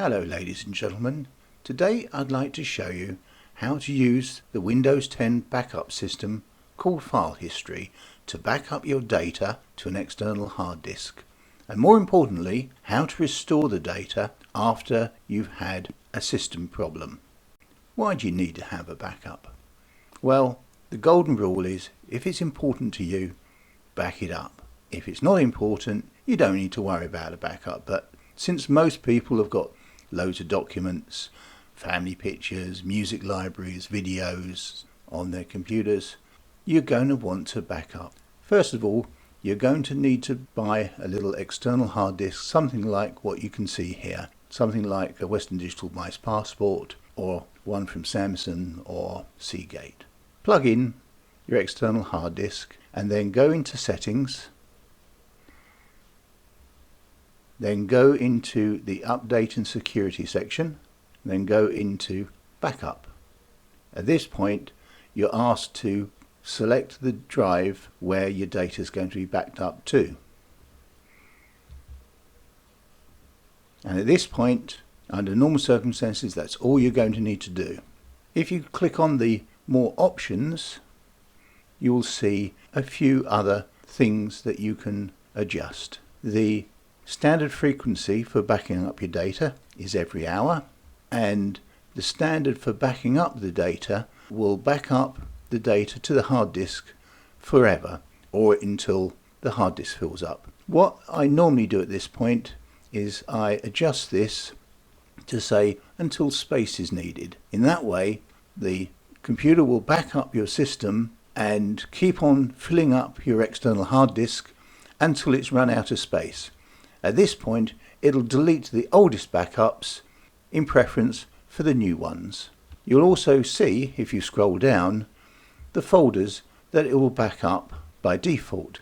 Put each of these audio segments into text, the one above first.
Hello ladies and gentlemen, today I'd like to show you how to use the Windows 10 backup system called File History to back up your data to an external hard disk, and more importantly how to restore the data after you've had a system problem. Why do you need to have a backup? Well, the golden rule is if it's important to you, back it up. If it's not important, you don't need to worry about a backup, but since most people have got loads of documents, family pictures, music libraries, videos on their computers, you're going to want to back up. First of all, you're going to need to buy a little external hard disk, something like what you can see here, something like a Western Digital Mice Passport or one from Samsung or Seagate. Plug in your external hard disk and then go into Settings. Then go into the Update and Security section, then go into Backup. At this point, you're asked to select the drive where your data is going to be backed up to. And at this point, under normal circumstances, that's all you're going to need to do. If you click on the More Options, you will see a few other things that you can adjust. The standard frequency for backing up your data is every hour, and the standard for backing up the data will back up the data to the hard disk forever or until the hard disk fills up. What I normally do at this point is I adjust this to say until space is needed. In that way, the computer will back up your system and keep on filling up your external hard disk until it's run out of space. At this point, it'll delete the oldest backups in preference for the new ones. You'll also see, if you scroll down, the folders that it will back up by default.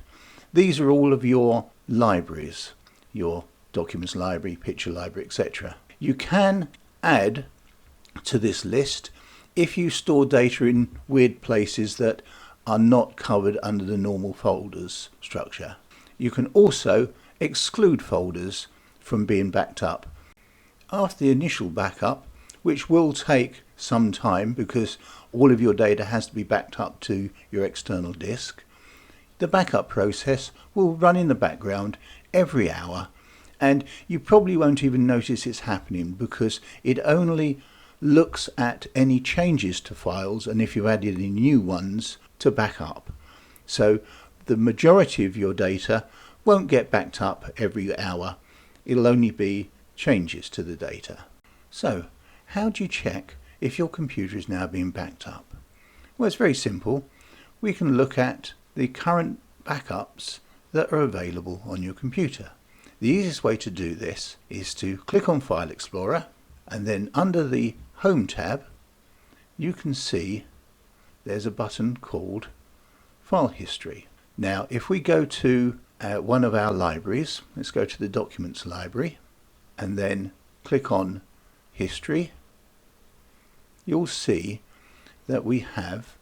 These are all of your libraries, your documents library, picture library, etc. You can add to this list if you store data in weird places that are not covered under the normal folders structure. You can also exclude folders from being backed up. After the initial backup, which will take some time because all of your data has to be backed up to your external disk, the backup process will run in the background every hour, and you probably won't even notice it's happening because it only looks at any changes to files and if you've added any new ones to back up. So the majority of your data won't get backed up every hour. It'll only be changes to the data. So how do you check if your computer is now being backed up? Well, it's very simple. We can look at the current backups that are available on your computer. The easiest way to do this is to click on File Explorer, and then under the Home tab you can see there's a button called File History. Now if we go to one of our libraries, let's go to the Documents library and then click on History, you'll see that we have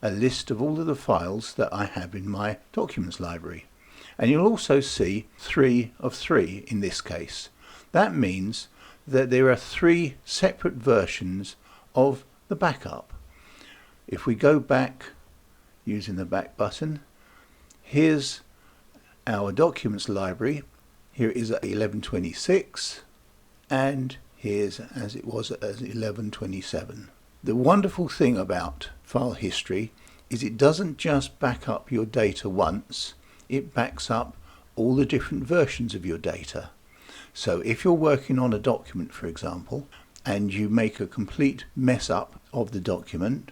a list of all of the files that I have in my Documents library, and you'll also see 3 of 3 in this case. That means that there are 3 separate versions of the backup. If we go back using the back button, here's our Documents library. Here is at 1126 and here's as it was at 1127. The wonderful thing about File History is it doesn't just back up your data once, it backs up all the different versions of your data. So if you're working on a document, for example, and you make a complete mess up of the document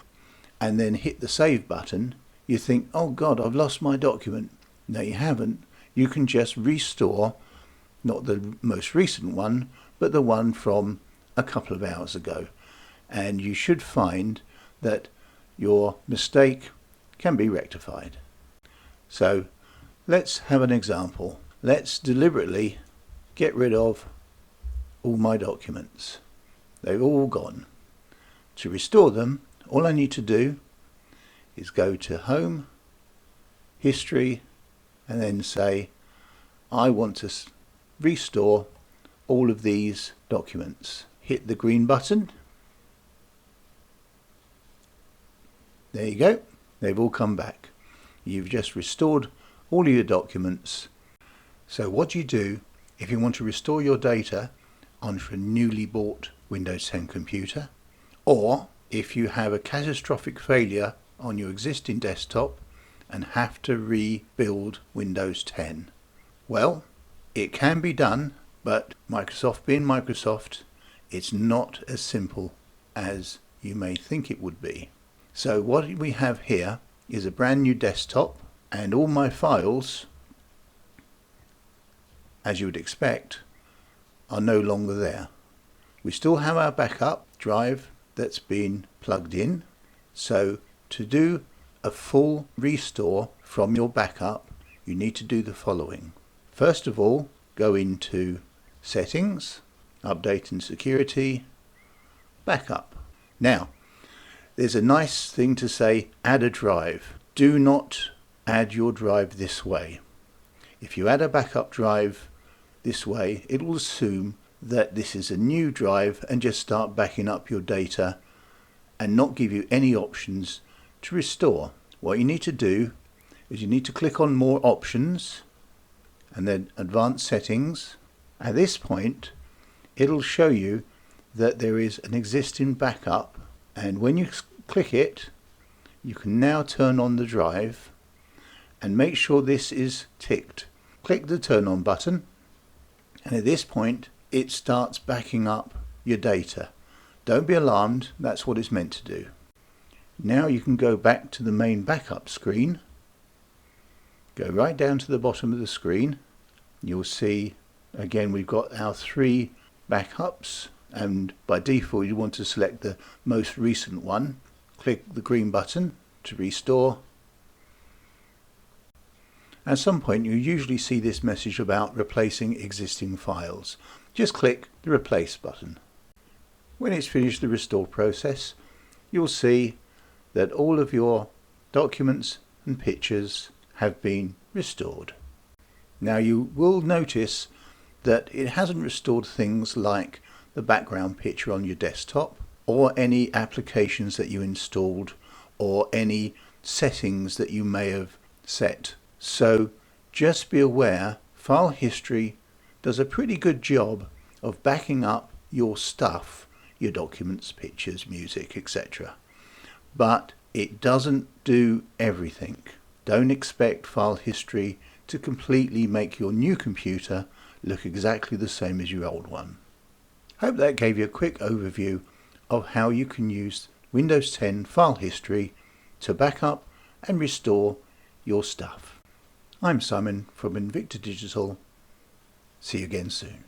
and then hit the save button, you think, oh God, I've lost my document. No, you haven't. You can just restore, not the most recent one, but the one from a couple of hours ago. And you should find that your mistake can be rectified. So let's have an example. Let's deliberately get rid of all my documents. They've all gone. To restore them, all I need to do is go to Home, History, and then say I want to restore all of these documents. Hit the green button. There you go. They've all come back. You've just restored all of your documents. So what you do if you want to restore your data onto a newly bought Windows 10 computer, or if you have a catastrophic failure on your existing desktop and have to rebuild Windows 10. Well, it can be done, but Microsoft being Microsoft, it's not as simple as you may think it would be. So what we have here is a brand new desktop, and all my files, as you would expect, are no longer there. We still have our backup drive that's been plugged in. So to do a full restore from your backup, you need to do the following. First of all, go into Settings, Update and Security, Backup. Now, there's a nice thing to say, add a drive. Do not add your drive this way. If you add a backup drive this way, it will assume that this is a new drive and just start backing up your data and not give you any options to restore. What you need to do is you need to click on More Options and then Advanced Settings. At this point, it'll show you that there is an existing backup, and when you click it, you can now turn on the drive and make sure this is ticked. Click the Turn On button, and at this point it starts backing up your data. Don't be alarmed, that's what it's meant to do. Now you can go back to the main backup screen. Go right down to the bottom of the screen. You'll see again we've got our 3 backups, and by default you want to select the most recent one. Click the green button to restore. At some point you usually see this message about replacing existing files. Just click the Replace button. When it's finished the restore process, you'll see that all of your documents and pictures have been restored. Now you will notice that it hasn't restored things like the background picture on your desktop, or any applications that you installed, or any settings that you may have set. So just be aware, File History does a pretty good job of backing up your stuff, your documents, pictures, music, etc. But it doesn't do everything. Don't expect File History to completely make your new computer look exactly the same as your old one. Hope that gave you a quick overview of how you can use Windows 10 File History to back up and restore your stuff. I'm Simon from Invicta Digital. See you again soon.